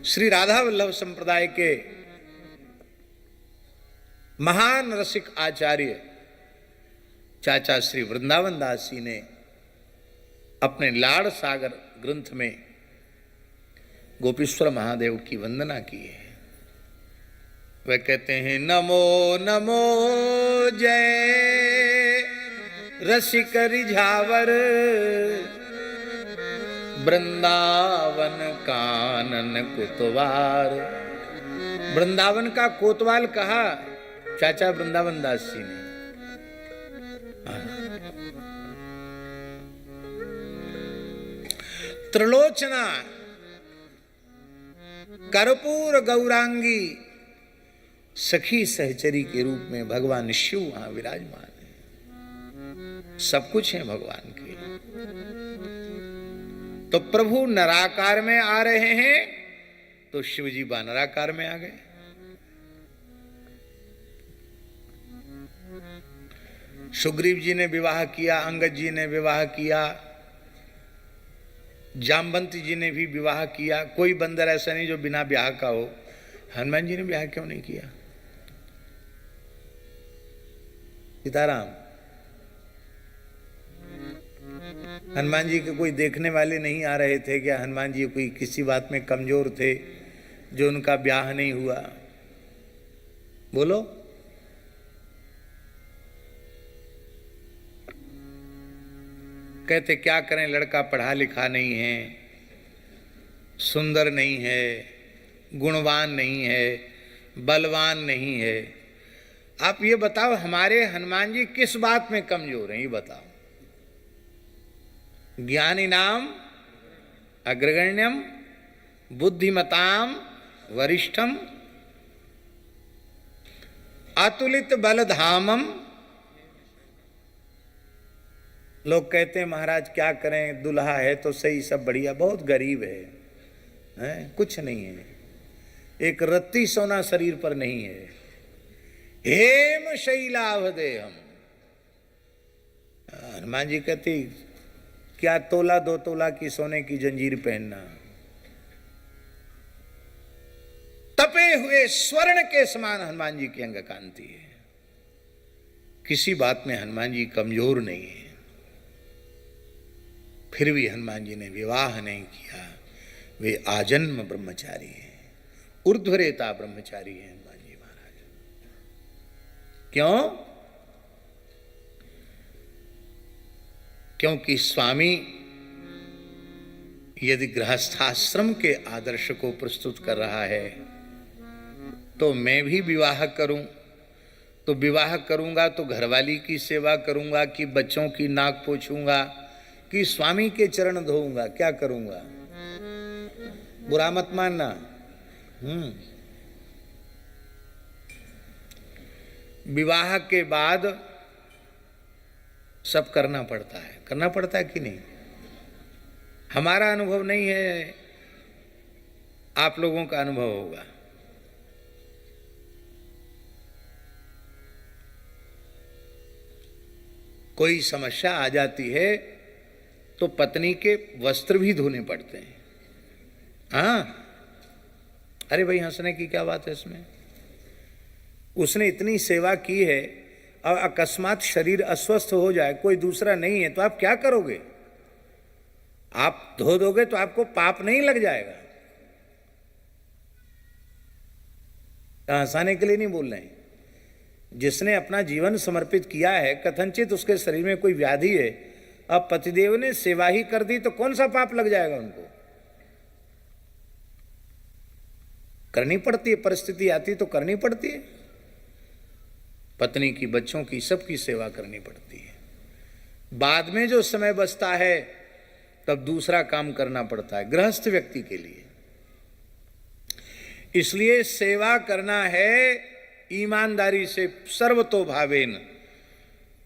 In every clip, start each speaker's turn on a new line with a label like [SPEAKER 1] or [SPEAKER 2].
[SPEAKER 1] श्री राधा वल्लभ संप्रदाय के महान रसिक आचार्य चाचा श्री वृंदावन दास जी ने अपने लाड़ सागर ग्रंथ में गोपीश्वर महादेव की वंदना की है। वे कहते हैं नमो नमो जय रसिक रिझावर वृंदावन कानन कोतवाल। वृंदावन का कोतवाल कहा चाचा वृंदावन दास जी ने। त्रिलोचना कर्पूर गौरांगी सखी सहचरी के रूप में भगवान शिव वहां विराजमान है। सब कुछ है भगवान के। तो प्रभु नराकार में आ रहे हैं तो शिव जी बानराकार में आ गए। सुग्रीव जी ने विवाह किया, अंगद जी ने विवाह किया, जामवंती जी ने भी विवाह किया। कोई बंदर ऐसा नहीं जो बिना ब्याह का हो। हनुमान जी ने ब्याह क्यों नहीं किया? सीताराम, हनुमान जी के कोई देखने वाले नहीं आ रहे थे क्या? हनुमान जी कोई किसी बात में कमजोर थे जो उनका ब्याह नहीं हुआ? बोलो। कहते क्या करें, लड़का पढ़ा लिखा नहीं है, सुंदर नहीं है, गुणवान नहीं है, बलवान नहीं है। आप ये बताओ हमारे हनुमान जी किस बात में कमजोर हैं, ये बताओ। ज्ञानी नाम अग्रगण्यम बुद्धिमताम वरिष्ठम अतुलित बलधामम। लोग कहते हैं महाराज क्या करें, दुल्हा है तो सही, सब बढ़िया, बहुत गरीब है, कुछ नहीं है, एक रत्ती सोना शरीर पर नहीं है। हेम शैलाभदेहम। हनुमान जी कहती क्या तोला 2 तोला की सोने की जंजीर पहनना, तपे हुए स्वर्ण के समान हनुमान जी की अंग कांति है। किसी बात में हनुमान जी कमजोर नहीं है। फिर भी हनुमान जी ने विवाह नहीं किया। वे आजन्म ब्रह्मचारी हैं, ऊर्ध्वरेता ब्रह्मचारी हैं हनुमान जी महाराज। क्यों? क्योंकि स्वामी यदि गृहस्थाश्रम के आदर्श को प्रस्तुत कर रहा है तो मैं भी विवाह करूं, तो विवाह करूंगा तो घरवाली की सेवा करूंगा कि बच्चों की नाक पोंछूंगा कि स्वामी के चरण धोऊंगा? क्या करूंगा? बुरा मत मानना। विवाह के बाद सब करना पड़ता है। करना पड़ता है कि नहीं? हमारा अनुभव नहीं है, आप लोगों का अनुभव होगा। कोई समस्या आ जाती है तो पत्नी के वस्त्र भी धोने पड़ते हैं। हाँ, अरे भाई हंसने की क्या बात है इसमें? उसने इतनी सेवा की है और अकस्मात शरीर अस्वस्थ हो जाए, कोई दूसरा नहीं है, तो आप क्या करोगे? आप धो दोगे तो आपको पाप नहीं लग जाएगा? हंसाने के लिए नहीं बोल रहे हैं। जिसने अपना जीवन समर्पित किया है, कथनचित उसके शरीर में कोई व्याधि है, अब पतिदेव ने सेवा ही कर दी तो कौन सा पाप लग जाएगा उनको? करनी पड़ती है, परिस्थिति आती तो करनी पड़ती है। पत्नी की, बच्चों की, सबकी सेवा करनी पड़ती है। बाद में जो समय बचता है तब दूसरा काम करना पड़ता है गृहस्थ व्यक्ति के लिए। इसलिए सेवा करना है ईमानदारी से, सर्वतो भावेन,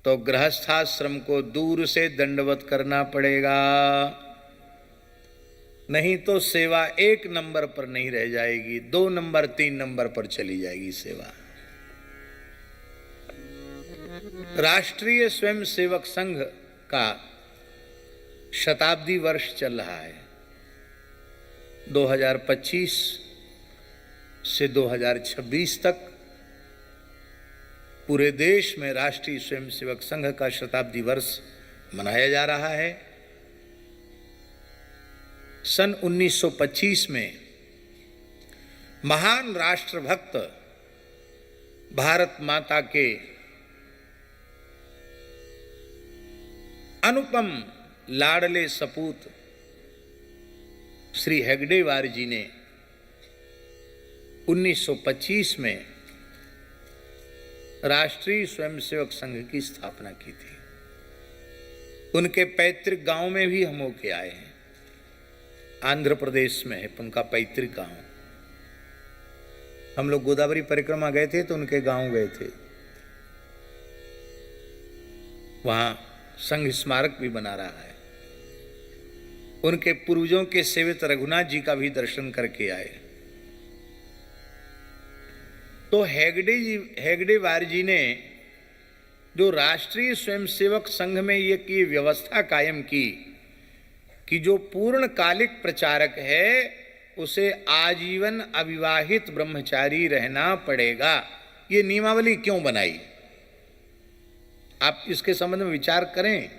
[SPEAKER 1] तो गृहस्थाश्रम को दूर से दंडवत करना पड़ेगा, नहीं तो सेवा 1 नंबर पर नहीं रह जाएगी, 2 नंबर 3 नंबर पर चली जाएगी सेवा। राष्ट्रीय स्वयंसेवक संघ का शताब्दी वर्ष चल रहा है। 2025 से 2026 तक पूरे देश में राष्ट्रीय स्वयंसेवक संघ का शताब्दी वर्ष मनाया जा रहा है। सन 1925 में महान राष्ट्रभक्त भारत माता के अनुपम लाडले सपूत श्री हेगडेवार जी ने 1925 में राष्ट्रीय स्वयंसेवक संघ की स्थापना की थी। उनके पैतृक गांव में भी हम होके आए हैं। आंध्र प्रदेश में है उनका पैतृक गांव। हम लोग गोदावरी परिक्रमा गए थे तो उनके गांव गए थे। वहां संघ स्मारक भी बना रहा है। उनके पूर्वजों के सेवित रघुनाथ जी का भी दर्शन करके आए। तो हेगडेवार जी ने जो राष्ट्रीय स्वयंसेवक संघ में ये व्यवस्था कायम की कि जो पूर्णकालिक प्रचारक है उसे आजीवन अविवाहित ब्रह्मचारी रहना पड़ेगा, ये नियमावली क्यों बनाई? आप इसके संबंध में विचार करें।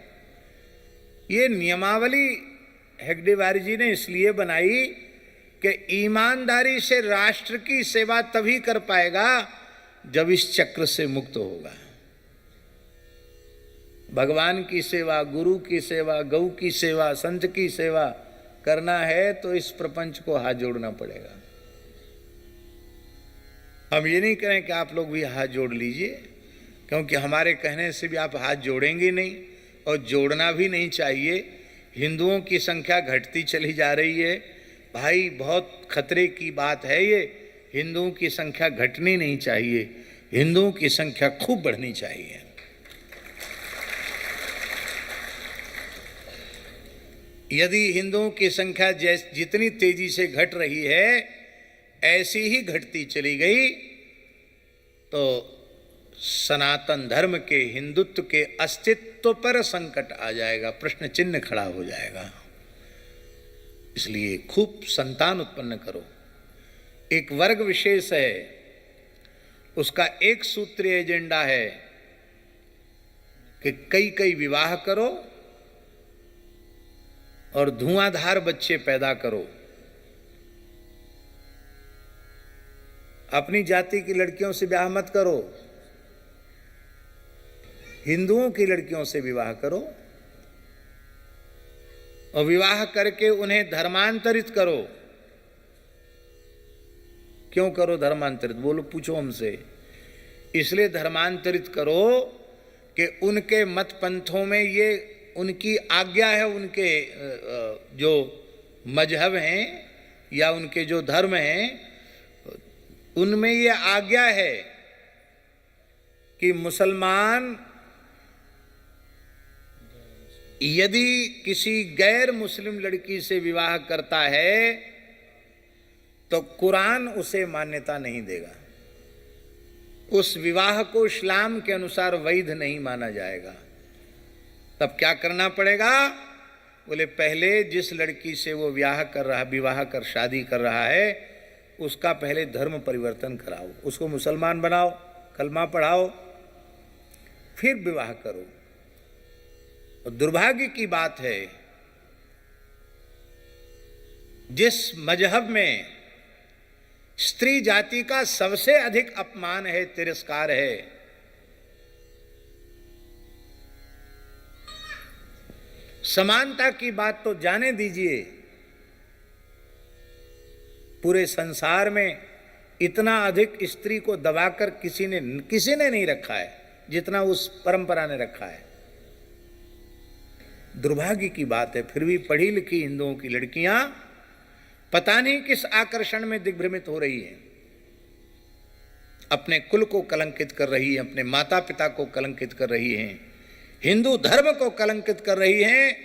[SPEAKER 1] ये नियमावली हेगडेवार जी ने इसलिए बनाई कि ईमानदारी से राष्ट्र की सेवा तभी कर पाएगा जब इस चक्र से मुक्त होगा। भगवान की सेवा, गुरु की सेवा, गौ की सेवा, संत की सेवा करना है तो इस प्रपंच को हाथ जोड़ना पड़ेगा। हम ये नहीं करें कि आप लोग भी हाथ जोड़ लीजिए, क्योंकि हमारे कहने से भी आप हाथ जोड़ेंगे नहीं और जोड़ना भी नहीं चाहिए। हिंदुओं की संख्या घटती चली जा रही है भाई, बहुत खतरे की बात है ये। हिंदुओं की संख्या घटनी नहीं चाहिए, हिंदुओं की संख्या खूब बढ़नी चाहिए। यदि हिंदुओं की संख्या जितनी तेजी से घट रही है ऐसी ही घटती चली गई तो सनातन धर्म के, हिंदुत्व के अस्तित्व पर संकट आ जाएगा, प्रश्न चिन्ह खड़ा हो जाएगा। इसलिए खूब संतान उत्पन्न करो। एक वर्ग विशेष है, उसका एक सूत्रीय एजेंडा है कि कई कई विवाह करो और धुआंधार बच्चे पैदा करो। अपनी जाति की लड़कियों से ब्याह मत करो, हिंदुओं की लड़कियों से विवाह करो और विवाह करके उन्हें धर्मांतरित करो। क्यों करो धर्मांतरित? बोलो, पूछो हमसे। इसलिए धर्मांतरित करो कि उनके मत पंथों में ये उनकी आज्ञा है, उनके जो मजहब हैं या उनके जो धर्म हैं उनमें ये आज्ञा है कि मुसलमान यदि किसी गैर मुस्लिम लड़की से विवाह करता है तो कुरान उसे मान्यता नहीं देगा, उस विवाह को इस्लाम के अनुसार वैध नहीं माना जाएगा। तब क्या करना पड़ेगा? बोले पहले जिस लड़की से वो विवाह कर शादी कर रहा है उसका पहले धर्म परिवर्तन कराओ, उसको मुसलमान बनाओ, कलमा पढ़ाओ, फिर विवाह करो। और दुर्भाग्य की बात है जिस मजहब में स्त्री जाति का सबसे अधिक अपमान है, तिरस्कार है, समानता की बात तो जाने दीजिए, पूरे संसार में इतना अधिक स्त्री को दबाकर किसी ने नहीं रखा है जितना उस परंपरा ने रखा है। दुर्भाग्य की बात है, फिर भी पढ़ी लिखी हिंदुओं की लड़कियां पता नहीं किस आकर्षण में दिग्भ्रमित हो रही हैं, अपने कुल को कलंकित कर रही हैं, अपने माता पिता को कलंकित कर रही हैं, हिंदू धर्म को कलंकित कर रही हैं,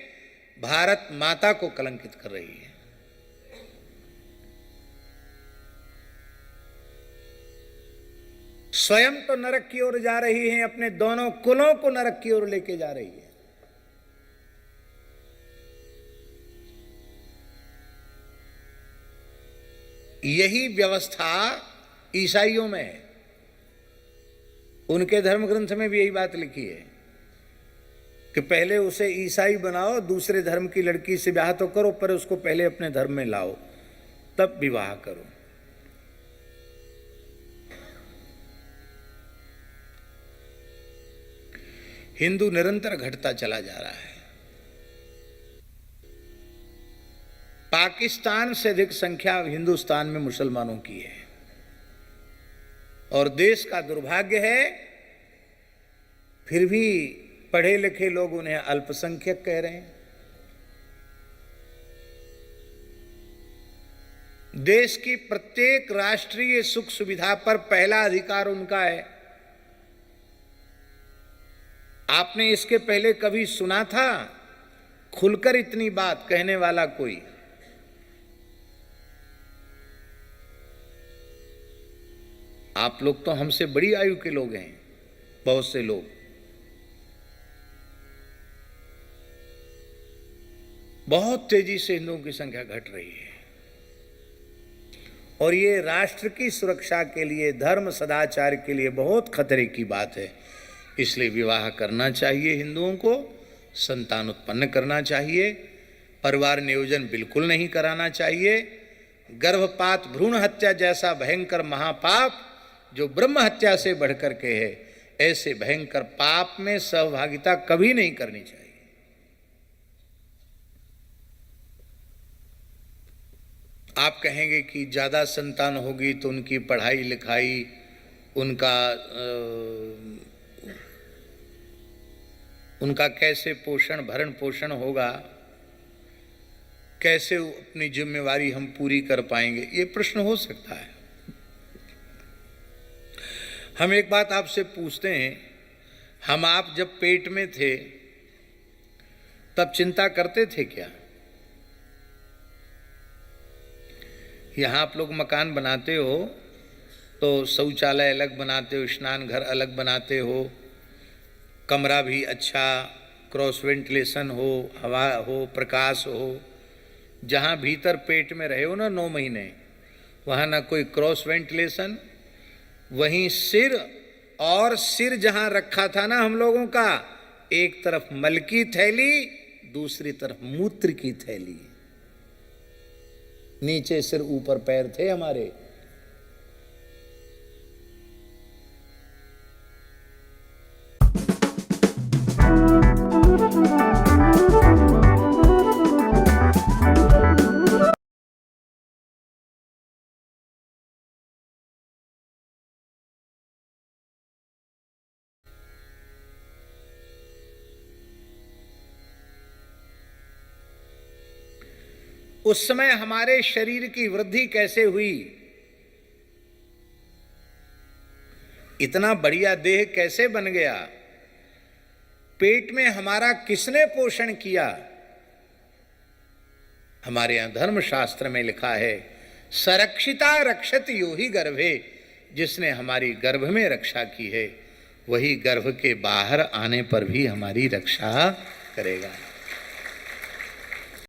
[SPEAKER 1] भारत माता को कलंकित कर रही है। स्वयं तो नरक की ओर जा रही हैं, अपने दोनों कुलों को नरक की ओर लेके जा रही है। यही व्यवस्था ईसाइयों में है। उनके धर्म ग्रंथ में भी यही बात लिखी है कि पहले उसे ईसाई बनाओ, दूसरे धर्म की लड़की से ब्याह तो करो, पर उसको पहले अपने धर्म में लाओ, तब विवाह करो। हिंदू निरंतर घटता चला जा रहा है। पाकिस्तान से अधिक संख्या हिंदुस्तान में मुसलमानों की है, और देश का दुर्भाग्य है फिर भी पढ़े लिखे लोग उन्हें अल्पसंख्यक कह रहे हैं। देश की प्रत्येक राष्ट्रीय सुख सुविधा पर पहला अधिकार उनका है। आपने इसके पहले कभी सुना था खुलकर इतनी बात कहने वाला कोई? आप लोग तो हमसे बड़ी आयु के लोग हैं, बहुत से लोग। बहुत तेजी से हिंदुओं की संख्या घट रही है, और ये राष्ट्र की सुरक्षा के लिए, धर्म सदाचार के लिए बहुत खतरे की बात है। इसलिए विवाह करना चाहिए हिंदुओं को, संतान उत्पन्न करना चाहिए, परिवार नियोजन बिल्कुल नहीं कराना चाहिए। गर्भपात, भ्रूण हत्या जैसा भयंकर महापाप जो ब्रह्म हत्या से बढ़कर के है, ऐसे भयंकर पाप में सहभागिता कभी नहीं करनी चाहिए। आप कहेंगे कि ज्यादा संतान होगी तो उनकी पढ़ाई लिखाई, उनका कैसे पोषण भरण पोषण होगा, कैसे अपनी जिम्मेवारी हम पूरी कर पाएंगे, ये प्रश्न हो सकता है। हम एक बात आपसे पूछते हैं, हम आप जब पेट में थे तब चिंता करते थे क्या? यहाँ आप लोग मकान बनाते हो तो शौचालय अलग बनाते हो, स्नान घर अलग बनाते हो, कमरा भी अच्छा, क्रॉस वेंटिलेशन हो, हवा हो, प्रकाश हो। जहाँ भीतर पेट में रहे हो ना 9 महीने, वहाँ ना कोई क्रॉस वेंटिलेशन, वहीं सिर, और सिर जहाँ रखा था ना हम लोगों का, एक तरफ मल की थैली, दूसरी तरफ मूत्र की थैली, नीचे सिर ऊपर पैर थे हमारे। उस समय हमारे शरीर की वृद्धि कैसे हुई, इतना बढ़िया देह कैसे बन गया, पेट में हमारा किसने पोषण किया? हमारे यहां धर्मशास्त्र में लिखा है, सरक्षिता रक्षत यो ही गर्भे, जिसने हमारी गर्भ में रक्षा की है वही गर्भ के बाहर आने पर भी हमारी रक्षा करेगा।